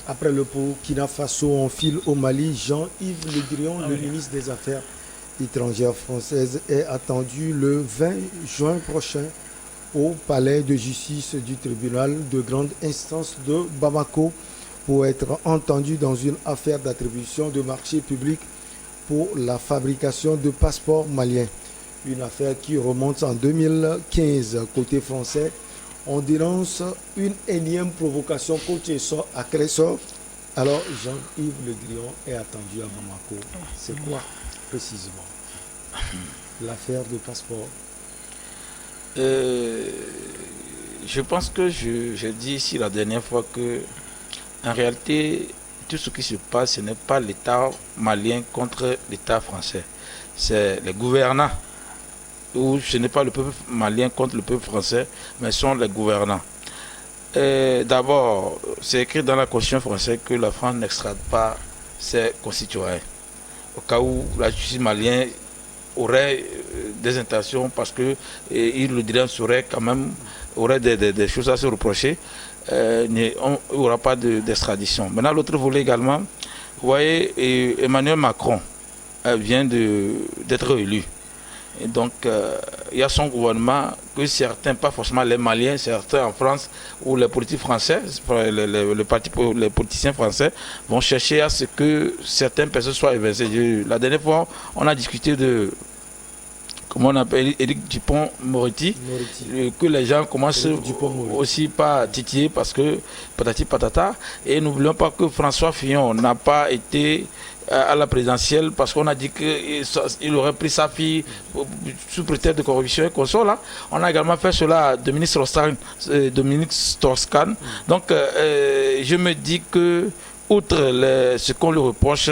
Après le Burkina Faso, on file au Mali. Jean-Yves Le Drian, le ministre des Affaires étrangères françaises, est attendu le 20 juin prochain au palais de justice du tribunal de grande instance de Bamako pour être entendu dans une affaire d'attribution de marché public pour la fabrication de passeports maliens. Une affaire qui remonte en 2015. Côté français, on dénonce une énième provocation côté agresseur. Alors Jean-Yves Le Drian est attendu à Bamako. C'est quoi précisément l'affaire de passeport? Je pense que j'ai dit ici la dernière fois que en réalité tout ce qui se passe, ce n'est pas l'État malien contre l'État français, c'est les gouvernants, ou ce n'est pas le peuple malien contre le peuple français, mais ce sont les gouvernants. D'abord, c'est écrit dans la Constitution française que la France n'extrade pas ses concitoyens. Au cas où la justice malienne aurait des intentions, parce que il le dirait, aurait des choses à se reprocher, il n'y aura pas d'extradition. Maintenant, l'autre volet également, vous voyez, Emmanuel Macron vient d'être élu. Et donc, il y a son gouvernement que certains, pas forcément les Maliens, certains en France ou les politiques français, les politiciens français vont chercher à ce que certaines personnes soient évincées. La dernière fois, on a discuté de, comment on appelle, Éric Dupond-Moretti, que les gens commencent aussi par titiller parce que patati patata. Et n'oublions pas que François Fillon n'a pas été à la présidentielle parce qu'on a dit qu'il aurait pris sa fille sous prétexte de corruption et consort là. On a également fait cela à Dominique Strauss-Kahn. Donc je me dis que outre ce qu'on lui reproche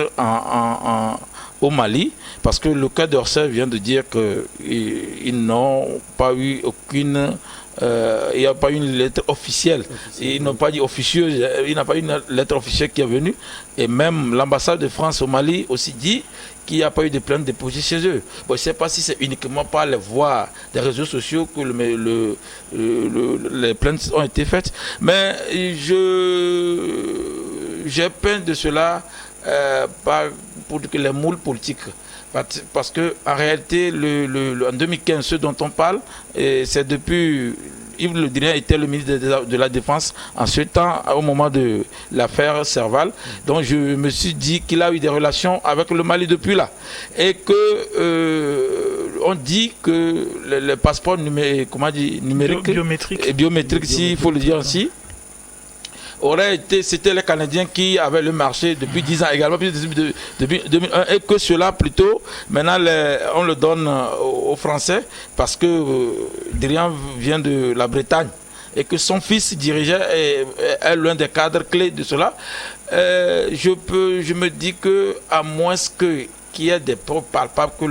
au Mali, parce que le cas d'Orsay vient de dire qu'ils n'ont pas eu aucune... il n'y a pas eu une lettre officielle. Ils n'ont pas dit officieuse. Il n'y a pas eu une lettre officielle qui est venue. Et même l'ambassade de France au Mali aussi dit qu'il n'y a pas eu de plainte déposée chez eux. Bon, je ne sais pas si c'est uniquement par les voies des réseaux sociaux que les plaintes ont été faites. Mais j'ai peint de cela pour que les moules politiques. Parce que en réalité, en 2015, ce dont on parle, c'est depuis Yves Le Drian était le ministre de la Défense en ce temps, au moment de l'affaire Serval. Donc je me suis dit qu'il a eu des relations avec le Mali depuis là. Et que on dit que les passeports numériques, biométriques, s'il faut le dire ainsi, c'était les Canadiens qui avaient le marché depuis 10 ans également, depuis 2001, et que cela plutôt, maintenant on le donne aux Français parce que Drian vient de la Bretagne et que son fils dirigeait est l'un des cadres clés de cela. Je me dis que à moins qu'il y ait des preuves palpables que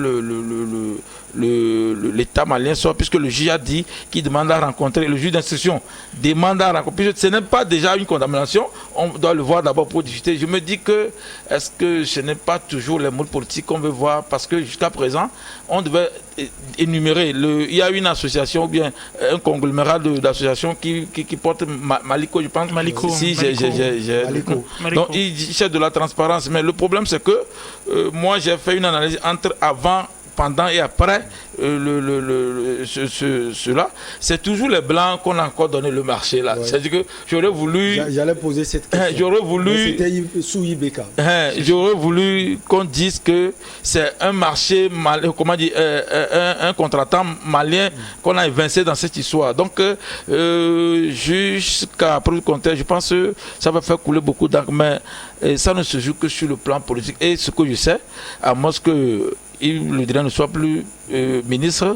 l'État malien soit, puisque le juge a dit qu'il demande à rencontrer, le juge d'instruction demande à rencontrer, puisque ce n'est pas déjà une condamnation, on doit le voir d'abord pour discuter. Je me dis que, est-ce que ce n'est pas toujours les mots politiques qu'on veut voir, parce que jusqu'à présent, on devait énumérer, il y a une association, ou bien un conglomérat d'associations qui porte Maliko, je pense. Maliko. Si, Maliko. Donc, il cherche de la transparence, mais le problème c'est que moi j'ai fait une analyse entre avant, pendant et après cela, c'est toujours les blancs qu'on a encore donné le marché là. Ouais. C'est-à-dire que j'aurais voulu. J'allais poser cette question. J'aurais voulu. C'était sous Ibeka. J'aurais voulu qu'on dise que c'est un marché comment dire, un contractant malien qu'on a évincé dans cette histoire. Donc jusqu'à preuve contraire, je pense que ça va faire couler beaucoup d'encre, mais ça ne se joue que sur le plan politique. Et ce que je sais, à moins que Yves Le Drian ne soit plus ministre,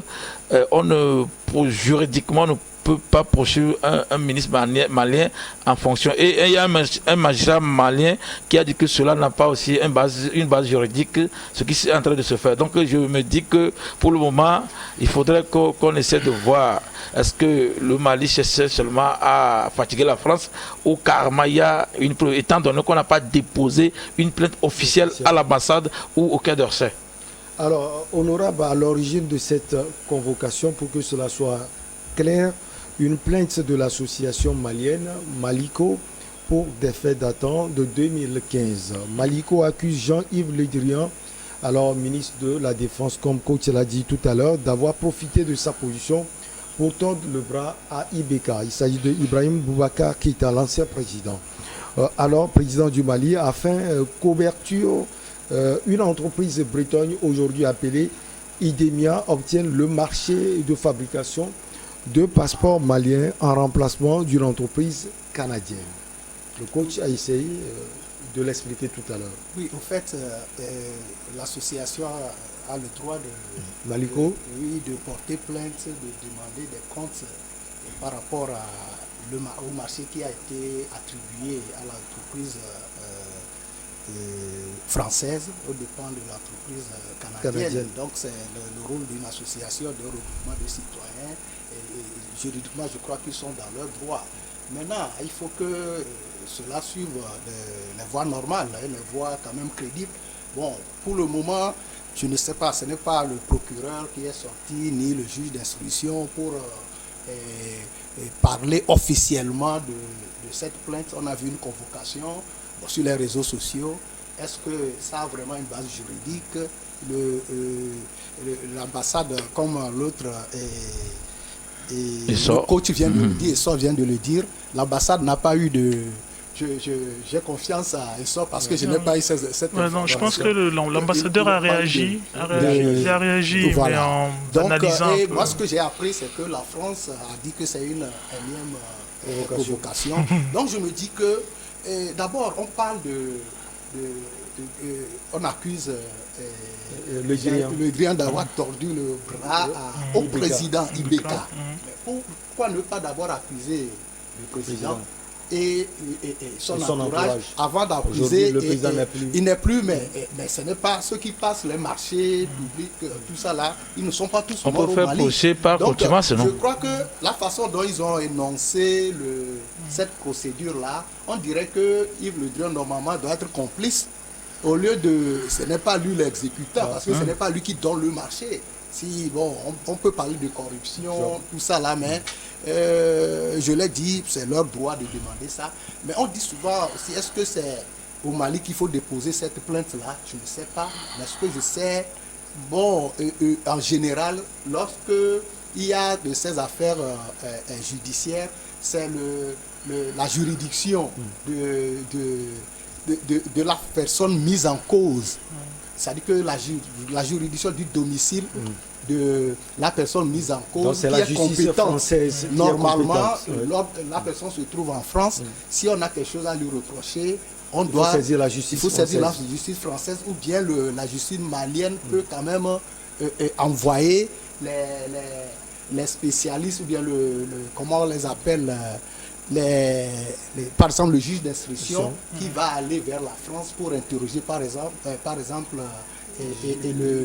juridiquement on ne peut pas poursuivre un ministre malien en fonction. Et il y a un magistrat malien qui a dit que cela n'a pas aussi une base juridique, ce qui est en train de se faire. Donc je me dis que pour le moment, il faudrait qu'on essaie de voir est-ce que le Mali cherche seulement à fatiguer la France ou carrément il y a une preuve, étant donné qu'on n'a pas déposé une plainte officielle à l'ambassade ou au Quai d'Orsay. Alors, honorable, à l'origine de cette convocation, pour que cela soit clair, une plainte de l'association malienne, Maliko, pour des faits datant de 2015. Maliko accuse Jean-Yves Le Drian, alors ministre de la Défense, comme coach l'a dit tout à l'heure, d'avoir profité de sa position pour tordre le bras à Ibeka. Il s'agit de Ibrahim Boubacar Keïta, l'ancien président. Alors président du Mali, a fait couverture, une entreprise bretonne aujourd'hui appelée Idemia obtient le marché de fabrication de passeports maliens en remplacement d'une entreprise canadienne. Le coach a essayé de l'expliquer tout à l'heure. Oui, en fait, l'association a le droit de, Maliko, de porter plainte, de demander des comptes par rapport au marché qui a été attribué à l'entreprise française aux dépens de l'entreprise canadienne. Donc c'est le rôle d'une association de regroupement de citoyens et juridiquement je crois qu'ils sont dans leurs droits. Maintenant, il faut que cela suive les voies normales, les voies quand même crédibles. Bon, pour le moment, je ne sais pas, ce n'est pas le procureur qui est sorti, ni le juge d'instruction pour parler officiellement de cette plainte. On a vu une convocation sur les réseaux sociaux. Est-ce que ça a vraiment une base juridique? L'ambassade, comme l'autre le coach vient de le dire, Essor vient de le dire, l'ambassade n'a pas eu de... J'ai confiance à Essor parce que je n'ai pas eu cette information. Non, je pense que l'ambassadeur a réagi. Il a réagi, voilà. mais en analysant un peu. Moi, ce que j'ai appris, c'est que la France a dit que c'est une énième provocation. Donc, je me dis que, d'abord, on parle on accuse le Drian d'avoir tordu le bras au président Ibeka. Mais pourquoi ne pas d'abord accuser le président et son entourage avant d'accuser? Il n'est plus, mais ce n'est pas ceux qui passent les marchés publics, tout ça là, ils ne sont pas tous morts au Mali. Donc, je crois que la façon dont ils ont énoncé cette procédure-là, on dirait que Yves Le Drian normalement doit être complice. Au lieu de... Ce n'est pas lui l'exécutant, parce que ce n'est pas lui qui donne le marché. Si, bon, on peut parler de corruption, tout ça là, mais je l'ai dit, c'est leur droit de demander ça. Mais on dit souvent aussi, est-ce que c'est au Mali qu'il faut déposer cette plainte-là? Je ne sais pas. Mais ce que je sais, bon, en général, lorsque il y a de ces affaires judiciaires, c'est la juridiction de la personne mise en cause. C'est-à-dire que la juridiction du domicile de la personne mise en cause qui est compétente. Normalement, la personne se trouve en France. Si on a quelque chose à lui reprocher, il faut saisir la justice française ou bien la justice malienne peut quand même envoyer les spécialistes ou bien comment on les appelle, par exemple le juge d'instruction qui va aller vers la France pour interroger par exemple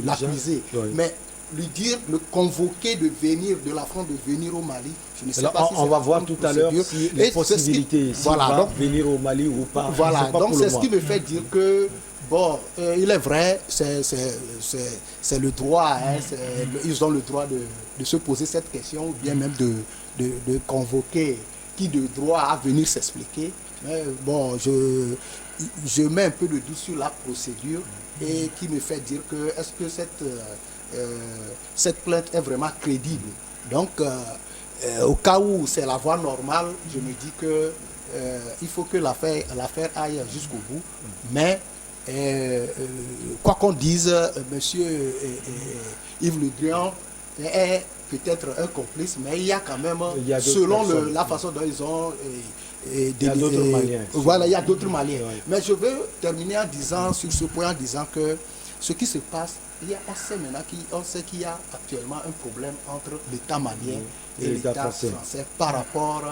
l'accusé. Mais lui dire, le convoquer de venir de la France, de venir au Mali, je ne sais pas si on va voir tout à l'heure si les possibilités, va venir au Mali ou pas. Voilà, donc c'est ce qui me fait dire que bon, il est vrai, c'est le droit, ils ont le droit de se poser cette question, ou bien même de convoquer qui de droit à venir s'expliquer. Mais bon, je mets un peu de doute sur la procédure et qui me fait dire que est-ce que cette plainte est vraiment crédible. Donc, au cas où c'est la voie normale, je me dis que il faut que l'affaire aille jusqu'au bout. Mais quoi qu'on dise, monsieur Yves Le Drian est peut-être un complice, mais il y a quand même, selon la façon dont ils ont... il y a d'autres Maliens. Voilà, il y a d'autres Maliens. Ouais. Mais je veux terminer en disant, sur ce point, en disant que ce qui se passe, on sait qu'il y a actuellement un problème entre l'État malien et l'État français par rapport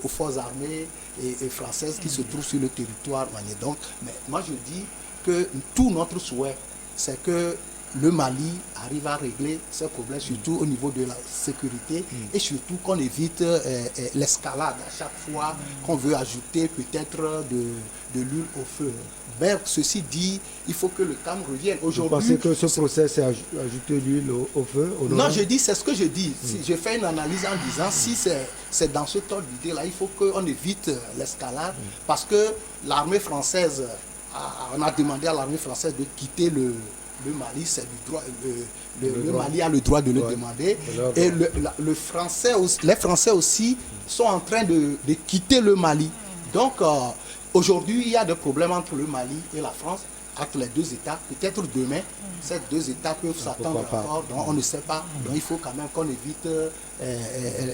aux forces armées et françaises qui se trouvent sur le territoire malien. Donc, mais moi je dis que tout notre souhait, c'est que le Mali arrive à régler ces problèmes, surtout au niveau de la sécurité, et surtout qu'on évite l'escalade à chaque fois qu'on veut ajouter peut-être de l'huile au feu. Mais ceci dit, il faut que le calme revienne. Vous pensez que ce procès, c'est ajouter l'huile au feu? Non, je dis, c'est ce que je dis. Si je fais une analyse en disant, si c'est dans ce temps d'idée-là, il faut qu'on évite l'escalade, parce que l'armée française, on a demandé à l'armée française de quitter le Mali, c'est du droit, le Mali a le droit de le demander. Et les Français aussi sont en train de quitter le Mali. Donc, aujourd'hui, il y a des problèmes entre le Mali et la France, entre les deux États. Peut-être demain, ces deux États peuvent s'attendre encore, donc on ne sait pas. Donc il faut quand même qu'on évite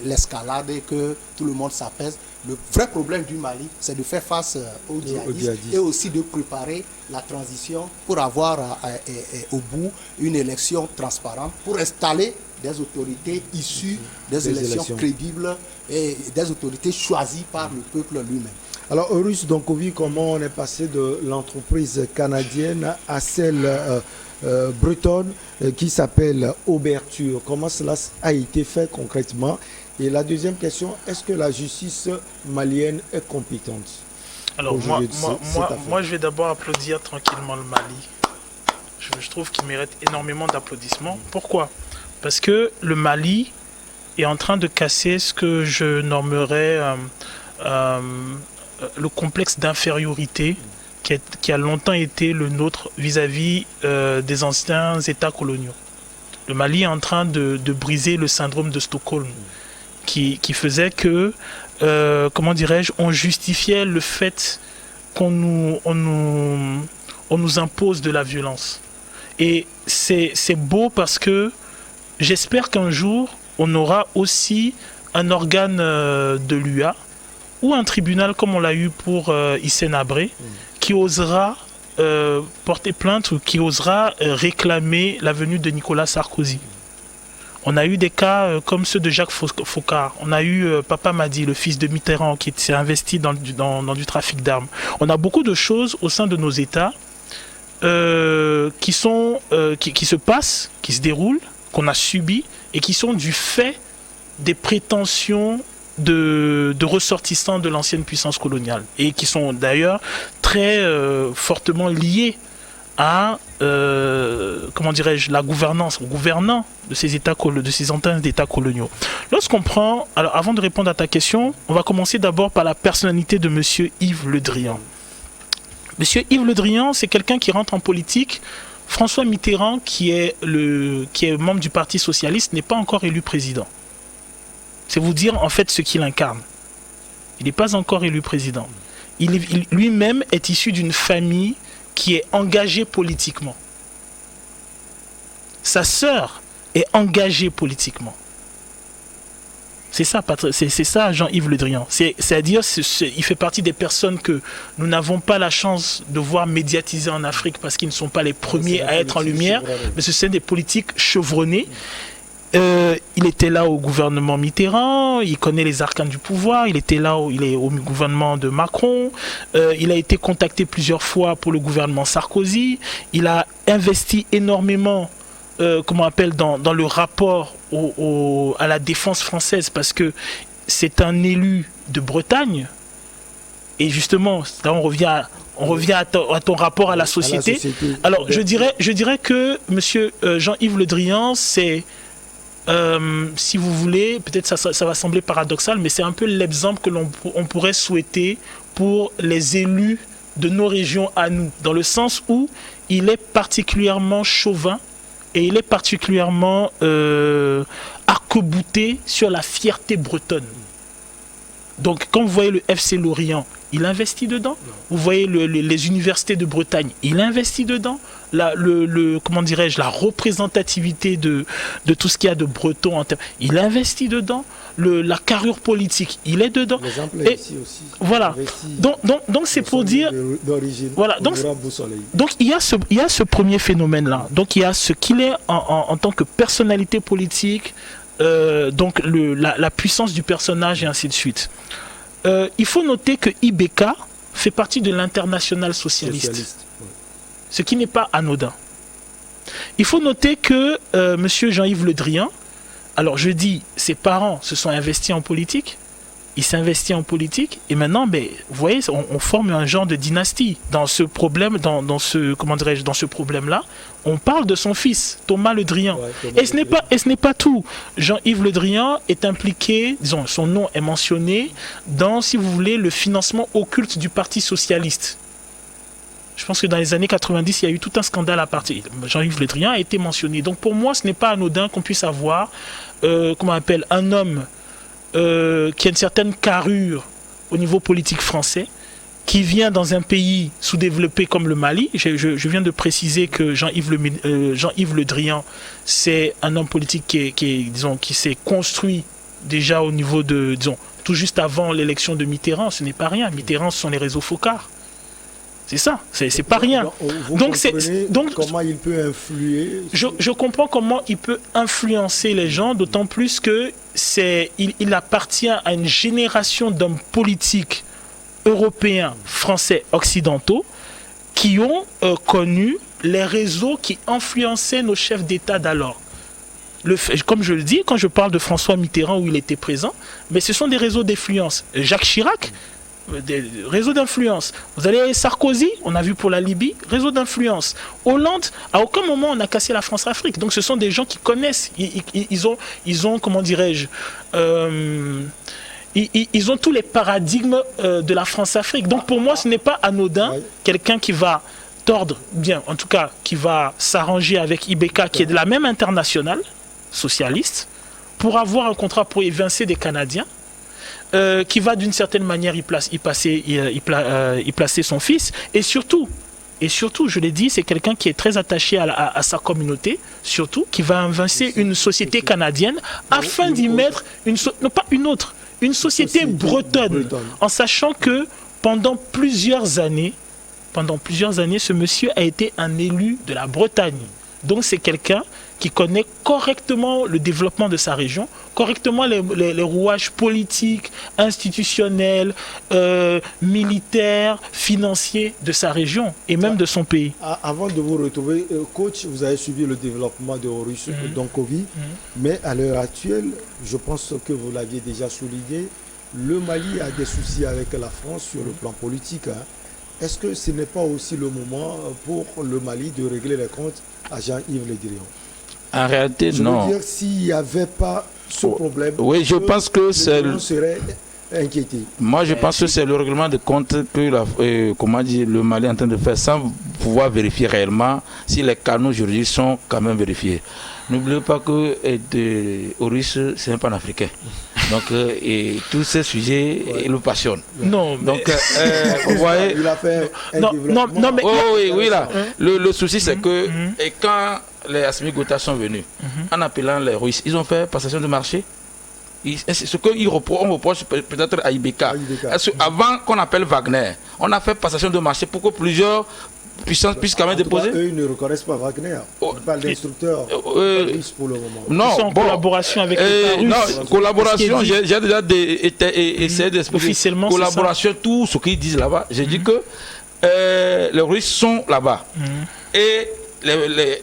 l'escalade et que tout le monde s'apaise. Le vrai problème du Mali, c'est de faire face aux djihadistes et aussi de préparer la transition pour avoir au bout une élection transparente, pour installer des autorités issues des élections crédibles et des autorités choisies par le peuple lui-même. Alors, Eurus Donkovi, comment on est passé de l'entreprise canadienne à celle bretonne qui s'appelle Ouverture? Comment cela a été fait concrètement? Et la deuxième question, est-ce que la justice malienne est compétente? Alors, moi, je vais d'abord applaudir tranquillement le Mali. Je trouve qu'il mérite énormément d'applaudissements. Pourquoi? Parce que le Mali est en train de casser ce que je nommerais le complexe d'infériorité qui a longtemps été le nôtre vis-à-vis des anciens États coloniaux. Le Mali est en train de briser le syndrome de Stockholm qui faisait que, comment dirais-je, on justifiait le fait qu'on nous impose de la violence. Et c'est beau parce que j'espère qu'un jour, on aura aussi un organe de l'UA ou un tribunal comme on l'a eu pour Hissène Habré, qui osera porter plainte ou qui osera réclamer la venue de Nicolas Sarkozy. On a eu des cas comme ceux de Jacques Faucard. On a eu Papa Madi, le fils de Mitterrand, qui s'est investi dans du trafic d'armes. On a beaucoup de choses au sein de nos États qui se passent, qui se déroulent, qu'on a subies et qui sont du fait des prétentions de ressortissants de l'ancienne puissance coloniale et qui sont d'ailleurs très fortement liés à comment dirais-je, la gouvernance, aux gouvernants de ces anciens États coloniaux. Lorsqu'on prend, alors avant de répondre à ta question, on va commencer d'abord par la personnalité de Monsieur Yves Le Drian. Monsieur Yves Le Drian, c'est quelqu'un qui rentre en politique. François Mitterrand, qui est membre du Parti socialiste, n'est pas encore élu président. C'est vous dire en fait ce qu'il incarne. Il n'est pas encore élu président. Il lui-même est issu d'une famille qui est engagée politiquement. Sa sœur est engagée politiquement. C'est ça Jean-Yves Le Drian. C'est-à-dire, il fait partie des personnes que nous n'avons pas la chance de voir médiatiser en Afrique parce qu'ils ne sont pas les premiers à être en lumière, mais ce sont des politiques chevronnés. Il était là au gouvernement Mitterrand, il connaît les arcanes du pouvoir, il était là, il est au gouvernement de Macron, il a été contacté plusieurs fois pour le gouvernement Sarkozy, il a investi énormément comment on appelle, dans le rapport à la défense française parce que c'est un élu de Bretagne et justement là on revient à ton rapport à la société. Alors je dirais que monsieur Jean-Yves Le Drian c'est si vous voulez, peut-être ça va sembler paradoxal, mais c'est un peu l'exemple que on pourrait souhaiter pour les élus de nos régions à nous, dans le sens où il est particulièrement chauvin et il est particulièrement arc-bouté sur la fierté bretonne. Donc quand vous voyez le FC Lorient, il investit dedans. Vous voyez les universités de Bretagne, il investit dedans. Comment dirais-je, la représentativité de tout ce qu'il y a de breton, il investit dedans. La carrure politique, il est dedans. L'exemple est ici aussi. Voilà. Donc c'est pour dire. Voilà. Donc il y a ce premier phénomène-là. Donc il y a ce qu'il est en tant que personnalité politique. Donc la puissance du personnage et ainsi de suite. Il faut noter que IBK fait partie de l'internationale socialiste. Ce qui n'est pas anodin. Il faut noter que monsieur Jean-Yves Le Drian, alors je dis, ses parents se sont investis en politique, il s'investit en politique, et maintenant, vous voyez, on forme un genre de dynastie. Dans ce problème, dans ce problème-là, on parle de son fils, Thomas Le Drian. Ouais, et ce n'est pas tout. Jean-Yves Le Drian est impliqué, disons, son nom est mentionné dans, si vous voulez, le financement occulte du Parti socialiste. Je pense que dans les années 90, il y a eu tout un scandale à partir. Jean-Yves Le Drian a été mentionné. Donc pour moi, ce n'est pas anodin qu'on puisse avoir, un homme qui a une certaine carrure au niveau politique français, qui vient dans un pays sous-développé comme le Mali. Je viens de préciser que Jean-Yves Le Drian, c'est un homme politique qui s'est construit déjà au niveau de, disons, tout juste avant l'élection de Mitterrand. Ce n'est pas rien. Mitterrand, ce sont les réseaux Foccart. C'est ça, c'est pas rien. Donc comment il peut influer? Je comprends comment il peut influencer les gens, d'autant plus que il appartient à une génération d'hommes politiques européens, français, occidentaux, qui ont connu les réseaux qui influençaient nos chefs d'État d'alors. Comme je le dis, quand je parle de François Mitterrand où il était présent, mais ce sont des réseaux d'influence. Jacques Chirac, des réseaux d'influence. Vous allez Sarkozy, on a vu pour la Libye, réseau d'influence. Hollande, à aucun moment on a cassé la France-Afrique. Donc ce sont des gens qui connaissent. Ils ont comment dirais-je, ils ont tous les paradigmes de la France-Afrique. Donc pour moi, ce n'est pas anodin, quelqu'un qui va tordre, bien, en tout cas, qui va s'arranger avec Ibeka, qui est de la même internationale socialiste, pour avoir un contrat pour évincer des Canadiens, qui va d'une certaine manière y placer son fils, et surtout, je l'ai dit, c'est quelqu'un qui est très attaché à sa communauté, surtout, qui va invincer une société canadienne afin d'y mettre une société bretonne, en sachant que pendant plusieurs années, ce monsieur a été un élu de la Bretagne. Donc c'est quelqu'un qui connaît correctement le développement de sa région, correctement les rouages politiques, institutionnels, militaires, financiers de sa région et même de son pays. Avant de vous retrouver, coach, vous avez suivi le développement de Horus Donkovi, mais à l'heure actuelle, je pense que vous l'aviez déjà souligné, le Mali a des soucis avec la France sur le plan politique. Est-ce que ce n'est pas aussi le moment pour le Mali de régler les comptes à Jean-Yves Le Drian? En réalité, non. Je veux dire, s'il n'y avait pas ce problème, oui, je pense que c'est serait inquiété. Moi, je pense que c'est le règlement de compte que le Mali est en train de faire sans pouvoir vérifier réellement si les canaux juridiques sont quand même vérifiés. N'oubliez pas que Horus, c'est un panafricain. Donc, tous ces sujets, il le passionne. Non, donc, vous voyez. Il a fait non, mais oui, là. Le souci, c'est que quand les Assimi Goïta sont venus, en appelant les Russes, ils ont fait passation de marché. Ce qu'on reproche peut-être à Ibeka. Avant qu'on appelle Wagner, on a fait passation de marché pour que plusieurs puissances puissent quand même déposer. Eux, ils ne reconnaissent pas Wagner. On parle d'instructeurs russes pour le moment. Non, ils sont en collaboration avec les Russes. Non, collaboration, j'ai déjà essayé d'expliquer. Officiellement, collaboration, tout ce qu'ils disent là-bas. J'ai dit que les Russes sont là-bas. Et les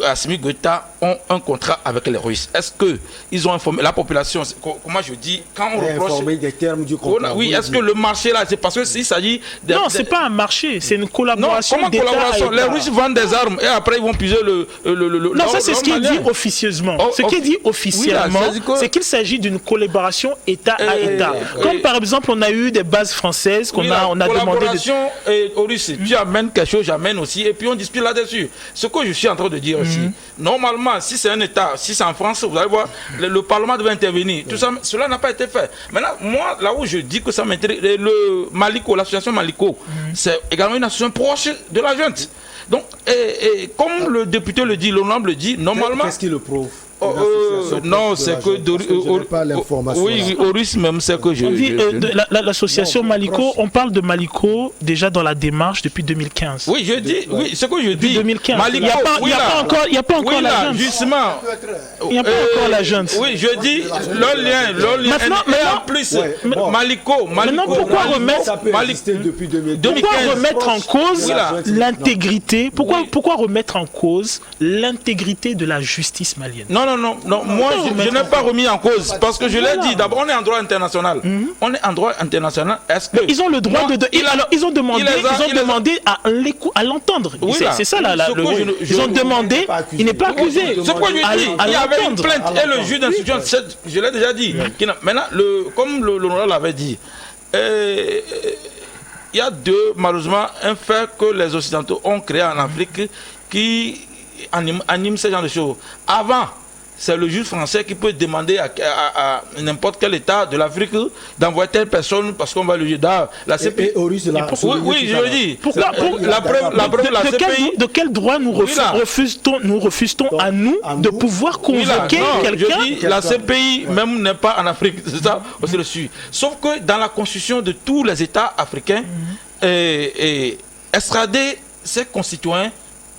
Assimi Goïta ont un contrat avec les Russes. Est-ce qu'ils ont informé la population? Comment je dis, quand on reproche informé des termes du contrat. Oui, est-ce que le marché là, c'est parce que s'il s'agit non, c'est pas un marché, c'est une collaboration. Non, comment collaboration? Les Russes vendent des armes et après ils vont puiser le non, ça c'est ce qui est dit officieusement. Ce qui est dit officiellement, c'est qu'il s'agit d'une collaboration État à État. Comme par exemple, on a eu des bases françaises qu'on a demandé. Collaboration aux Russes. Tu amènes quelque chose, j'amène aussi, et puis on dispute là-dessus. Ce que je suis en train de dire aussi, normalement, si c'est un État, si c'est en France, vous allez voir, le Parlement devait intervenir. Tout ça, cela n'a pas été fait. Maintenant, moi, là où je dis que ça m'intéresse, le Maliko, l'association Maliko, c'est également une association proche de la junte. Donc, comme le député le dit, l'honorable le dit, normalement... Qu'est-ce qui le prouve? Non, c'est que... Je n'ai pas l'information. Oui, Horus même, c'est que je... On dit l'association Maliko, on parle de Maliko déjà dans la démarche depuis 2015. Oui, je dis, oui, c'est que je dis. Depuis 2015. Maliko, il n'y a pas encore la junte. Justement. Il n'y a pas encore la junte. Oui, je dis, le lien. Maintenant, en plus, Maliko. Maintenant, pourquoi remettre en cause l'intégrité? Pourquoi remettre en cause l'intégrité de la justice malienne? Non. Moi, je n'ai pas remis en cause. Parce que je l'ai dit, d'abord, on est en droit international. On est en droit international. Est-ce que... Ils ont le droit alors, ils ont demandé à l'entendre. C'est ça, ils ont demandé, il n'est pas accusé. C'est quoi je dis? Il y avait une plainte et le juge d'instruction, je l'ai déjà dit. Maintenant, comme l'honorable l'avait dit, il y a malheureusement un fait que les Occidentaux ont créé en Afrique qui anime ce genre de choses. Avant, c'est le juge français qui peut demander à n'importe quel État de l'Afrique d'envoyer telle personne parce qu'on va le juger. La CPI. Oui, je le dis. Pourquoi la preuve, la CPI. De quel droit nous refuse-t-on à nous de pouvoir convoquer quelqu'un? Je dis, la CPI même n'est pas en Afrique. C'est ça aussi le sujet. Sauf que dans la constitution de tous les États africains, extrader ses concitoyens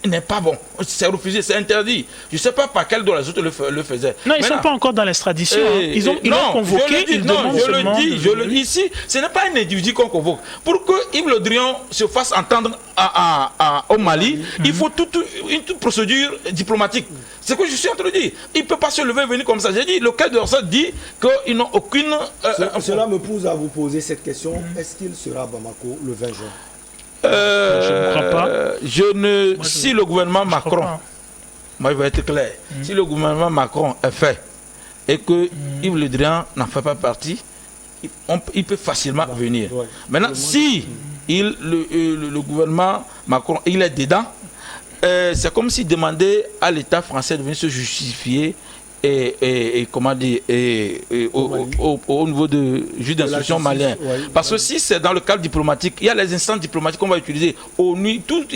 n'est pas bon, c'est refusé, c'est interdit. Je ne sais pas par quel droit les autres le faisaient. Non, ils ne sont pas encore dans l'extradition. Ils ont convoqué, je le dis ici, ce n'est pas un individu qu'on convoque. Pour que Yves Le Drian se fasse entendre au Mali, il faut toute procédure diplomatique. C'est ce que je suis en train de dire. Il ne peut pas se lever et venir comme ça. J'ai dit, le cas de Orsat dit qu'ils n'ont aucune... Cela me pousse à vous poser cette question. Est-ce qu'il sera à Bamako le 20 juin? Je ne crois pas. Si le gouvernement Macron, moi je vais être clair, si le gouvernement Macron est fait et que Yves Le Drian n'en fait pas partie, il peut facilement venir. Maintenant, si le gouvernement Macron il est dedans, c'est comme s'il demandait à l'État français de venir se justifier et comment dire, au niveau de juge d'instruction malien. Parce que si c'est dans le cadre diplomatique, il y a les instances diplomatiques qu'on va utiliser. ONU, tout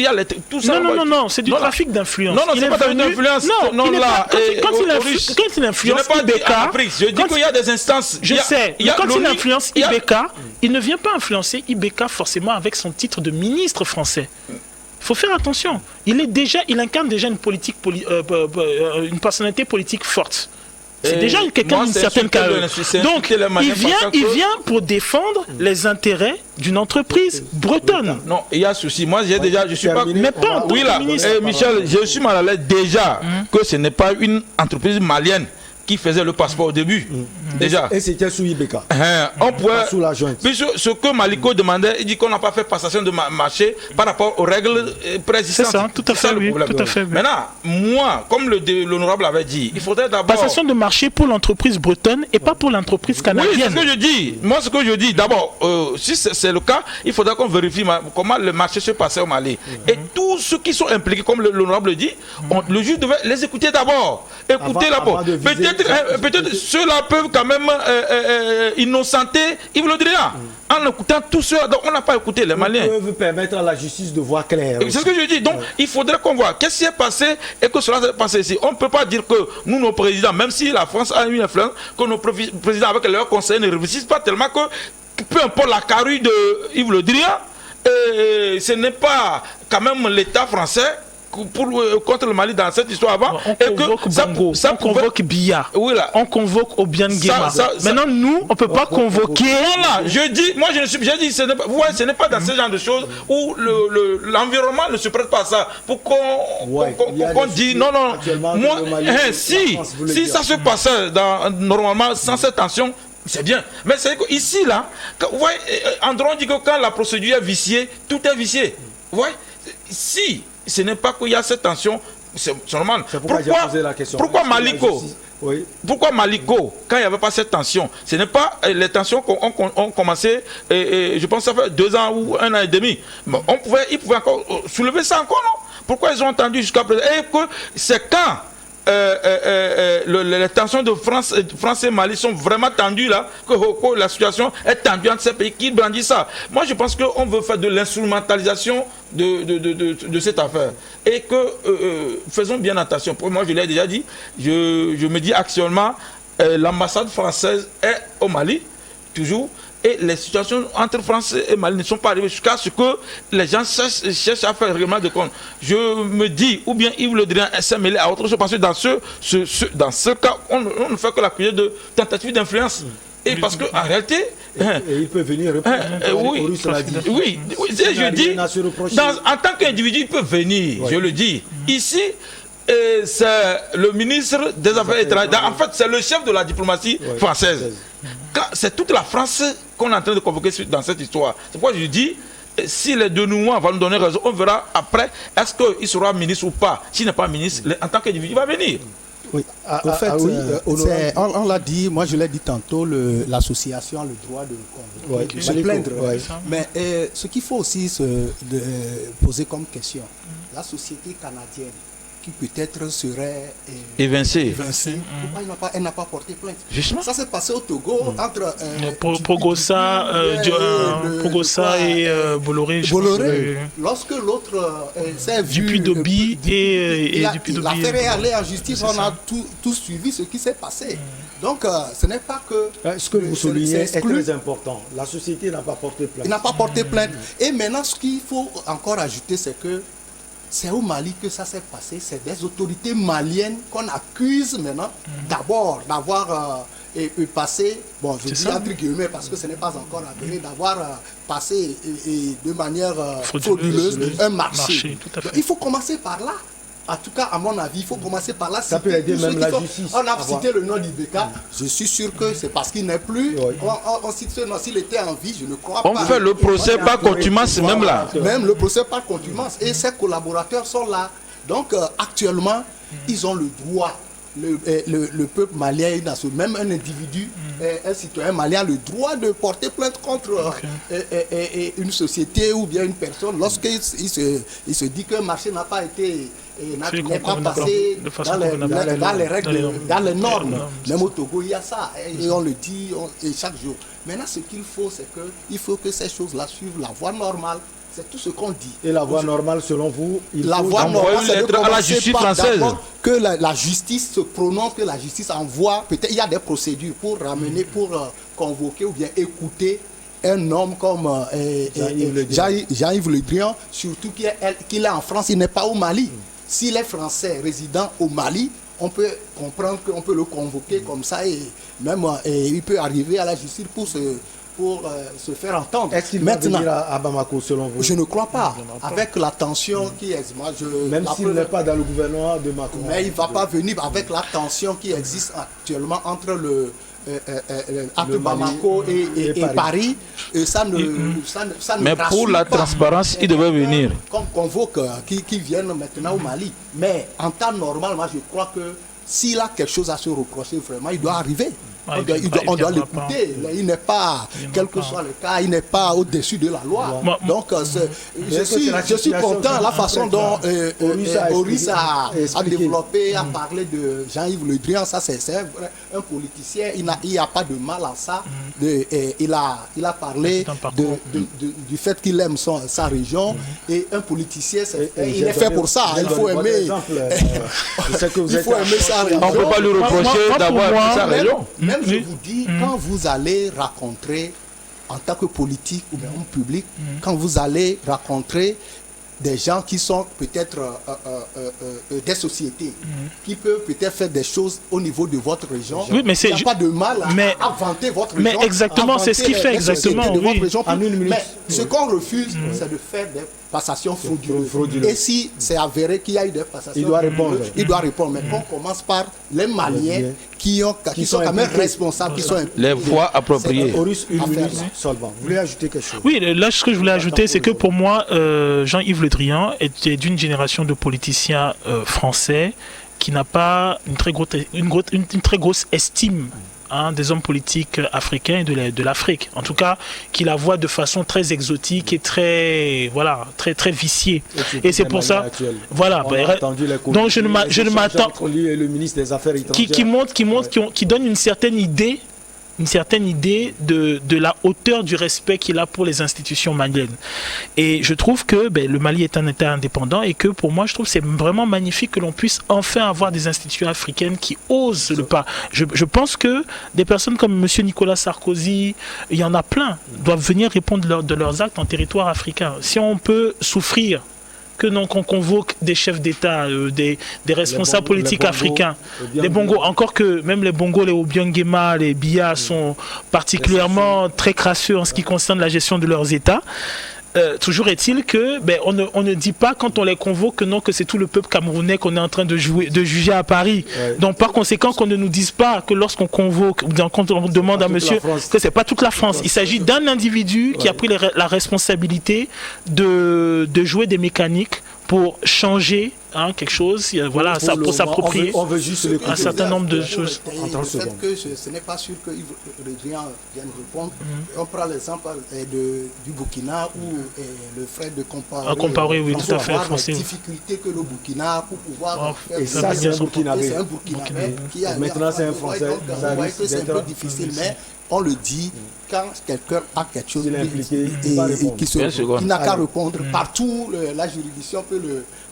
ça. Non, c'est du trafic d'influence. Non, c'est pas d'influence. Non, quand il influence Ibeka, je dis qu'il y a des instances. Je sais, mais quand il influence Ibeka, il ne vient pas influencer Ibeka forcément avec son titre de ministre français. Il faut faire attention. Il incarne déjà une personnalité politique forte. C'est déjà quelqu'un d'une certaine carrière. Donc, il vient pour défendre les intérêts d'une entreprise bretonne. Non, il y a souci. Moi, je suis pas... Mais pas en tant que ministre. Michel, je suis mal à l'aise déjà que ce n'est pas une entreprise malienne qui faisait le passeport au début. Déjà. Et c'était sous Ibeka. On pourrait. Sous la junte. Puis ce que Maliko demandait, il dit qu'on n'a pas fait passation de marché par rapport aux règles préexistantes. C'est ça, tout à fait, oui. Maintenant, moi, comme l'honorable avait dit, il faudrait d'abord. Passation de marché pour l'entreprise bretonne et pas pour l'entreprise canadienne. Oui, c'est ce que je dis. Moi, ce que je dis, d'abord, si c'est le cas, il faudra qu'on vérifie comment le marché se passait au Mali. Et tous ceux qui sont impliqués, comme l'honorable dit, le juge devait les écouter d'abord. Écouter d'abord. Peut-être ceux-là peuvent quand même innocenter Yves Le Drian. En écoutant tout cela, donc on n'a pas écouté les Maliens. Ils peuvent permettre à la justice de voir clair. C'est ce que je dis. Donc il faudrait qu'on voit qu'est-ce qui est passé et que cela s'est passé ici. On ne peut pas dire que nous, nos présidents, même si la France a une influence, que nos présidents avec leurs conseils ne réfléchissent pas tellement que peu importe la carrure de Yves Le Drian, ce n'est pas quand même l'État français contre le Mali dans cette histoire avant. On convoque Biya. Oui, là. On convoque Obiang Guéma. Maintenant, nous, on ne peut pas convoquer. Voilà, je dis, moi je ne suis. J'ai dit, ce n'est pas dans ce genre de choses où l'environnement ne se prête pas à ça. Pour qu'on dise non. Moi, si ça se passait normalement sans cette tension, c'est bien. Mais c'est qu'ici, là, Andron dit que quand la procédure est viciée, tout est vicié. Vous voyez, si ce n'est pas qu'il y a cette tension, c'est normal. Pourquoi Maliko Pourquoi Maliko, quand il n'y avait pas cette tension, ce n'est pas les tensions ont commencé, je pense que ça fait 2 ans ou 1 an et demi. Bon, ils pouvaient encore soulever ça encore, non? Pourquoi ils ont entendu jusqu'à présent? Et que c'est quand les tensions de France et Mali sont vraiment tendues là, que la situation est tendue entre ces pays qui brandissent ça. Moi, je pense qu'on veut faire de l'instrumentalisation de cette affaire. Et que faisons bien attention. Pour moi, je l'ai déjà dit, je me dis actuellement, l'ambassade française est au Mali, toujours. Et les situations entre France et Mali ne sont pas arrivées jusqu'à ce que les gens cherchent à faire un règlement de compte. Je me dis, ou bien Yves Le Drian s'est mêlé à autre chose, parce que dans ce cas, on ne fait que l'accuser de tentative d'influence. Et parce qu'en réalité... Et il peut venir répondre. Oui, je dis, en tant qu'individu, il peut venir, je le dis. Ici, c'est le ministre des Affaires étrangères. En fait, c'est le chef de la diplomatie française. C'est toute la France qu'on est en train de convoquer dans cette histoire. C'est pourquoi je dis, si les dénouements vont nous donner raison, on verra après, est-ce qu'il sera ministre ou pas. S'il n'est pas ministre, en tant qu'individu, il va venir. Oui, en fait, on l'a dit, moi je l'ai dit tantôt, l'association a le droit de se plaindre. Mais ce qu'il faut aussi se poser comme question, la société canadienne, qui peut-être serait évincée. Pourquoi elle n'a pas porté plainte? Justement. Ça s'est passé au Togo entre Pogossa et Bolloré. Lorsque l'autre s'est vu Dupuy-Doby et Dupuy-Doby. L'affaire est allée en justice, on a tout suivi ce qui s'est passé. Donc ce n'est pas que... Ce que vous soulignez est très important. La société n'a pas porté plainte. Il n'a pas porté plainte. Et maintenant, ce qu'il faut encore ajouter, c'est que c'est au Mali que ça s'est passé. C'est des autorités maliennes qu'on accuse maintenant d'abord d'avoir passé, bon je dis entre guillemets parce que ce n'est pas encore avéré, d'avoir passé de manière frauduleuse un marché. Il faut commencer par là. En tout cas, à mon avis, il faut commencer par là. Ça peut aider même la justice. On a cité le nom d'Ibeka. Je suis sûr que c'est parce qu'il n'est plus. On cite ce nom. S'il était en vie, je ne crois pas. On fait le procès par contumace même là. Même le procès par contumace. Et ses collaborateurs sont là. Donc, actuellement, ils ont le droit. Le peuple malien, même un individu, un citoyen malien a le droit de porter plainte contre une société ou bien une personne lorsqu'il se dit qu'un marché n'a pas été n'est pas passé dans les règles, dans les normes. Même au Togo, il y a ça. Et on le dit chaque jour. Maintenant, ce qu'il faut, c'est qu'il faut que ces choses-là suivent la voie normale. C'est tout ce qu'on dit. Et la voie normale, selon vous, la voie normale, c'est de à la justice française. Que la justice se prononce, que la justice envoie. Peut-être il y a des procédures pour ramener, pour convoquer ou bien écouter un homme comme Jean-Yves Le Drian, surtout qu'il est en France, il n'est pas au Mali. S'il est français résident au Mali, on peut comprendre qu'on peut le convoquer comme ça et même il peut arriver à la justice pour se faire entendre. Est-ce qu'il va venir à Bamako selon vous? Je ne crois pas. Avec la tension qui existe. Même s'il n'est pas dans le gouvernement de Macron. Mais il ne va pas venir avec la tension qui existe actuellement entre entre Bamako et Paris. Ça ne mais pour la transparence, il devait venir. Qu'on convoque qui viennent maintenant au Mali. Mais en temps normal, moi je crois que s'il a quelque chose à se reprocher, vraiment, il doit arriver. On doit l'écouter. Il n'est pas, quel que soit le cas, il n'est pas au-dessus de la loi. Donc, je suis content de la façon dont Oris a développé, a parlé de Jean-Yves Le Drian. Ça, c'est un politicien. Il n'y a pas de mal à ça. Il a parlé du fait qu'il aime sa région. Et un politicien, il est fait pour ça. Il faut aimer. Il faut aimer sa région. On ne peut pas lui reprocher d'avoir sa région. Même je vous dis, quand vous allez rencontrer, en tant que politique ou bien homme public, quand vous allez rencontrer des gens qui sont peut-être des sociétés, qui peuvent peut-être faire des choses au niveau de votre région, il n'y a pas de mal à vanter votre région. Mais exactement, c'est ce qu'il fait exactement. De votre région. Mais ce qu'on refuse, c'est de faire des passations frauduleuses. Et si c'est avéré qu'il y a eu des passations, il doit répondre. Il doit répondre. Mais qu'on commence par les Maliens qui sont quand même responsables, qui sont les voies appropriées. Horus, une minute, Solvant. Vous voulez ajouter quelque chose? Oui, là, ce que je voulais ajouter, c'est que pour moi, Jean-Yves Le Drian était d'une génération de politiciens français qui n'a pas une très grosse estime des hommes politiques africains et de l'Afrique. En tout cas, qui la voient de façon très exotique et très, voilà, très, très viciée. Et c'est pour ça, voilà. Donc je ne m'attends, qui donne une certaine idée de la hauteur du respect qu'il a pour les institutions maliennes. Et je trouve que le Mali est un État indépendant et que pour moi, je trouve que c'est vraiment magnifique que l'on puisse enfin avoir des institutions africaines qui osent le pas. Je pense que des personnes comme M. Nicolas Sarkozy, il y en a plein, doivent venir répondre de leurs actes en territoire africain. Si on peut souffrir qu'on convoque des chefs d'État, des responsables politiques africains, les Bongos, encore que même les Bongos, les Obiangema, les Biya sont particulièrement très crasseux en ce qui concerne la gestion de leurs États. Toujours est-il que on ne dit pas quand on les convoque que non, que c'est tout le peuple camerounais qu'on est en train de juger à Paris. Donc par conséquent qu'on ne nous dise pas que lorsqu'on convoque ou quand on demande à monsieur que c'est pas toute la France. Il s'agit d'un individu qui a pris la responsabilité de jouer des mécaniques pour changer quelque chose, voilà, pour s'approprier un certain nombre de choses. Ce n'est pas sûr que le Drian vienne répondre. On prend l'exemple du Burkina où le frère de Compaoré, oui, tout à fait, français. La difficulté que le Burkina pour pouvoir faire. Et ça, c'est un Burkinabé. C'est un Burkinabé. Maintenant, c'est un Français. C'est un peu difficile, mais on le dit quand quelqu'un a quelque chose il n'a qu'à répondre. Partout, la juridiction peut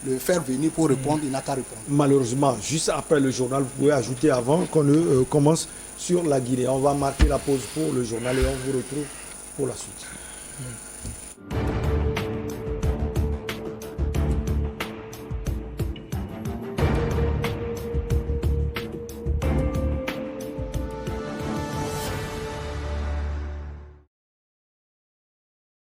le faire venir pour répondre, il n'a qu'à répondre. Malheureusement, juste après le journal, vous pouvez ajouter avant qu'on ne commence sur la Guinée. On va marquer la pause pour le journal et on vous retrouve pour la suite.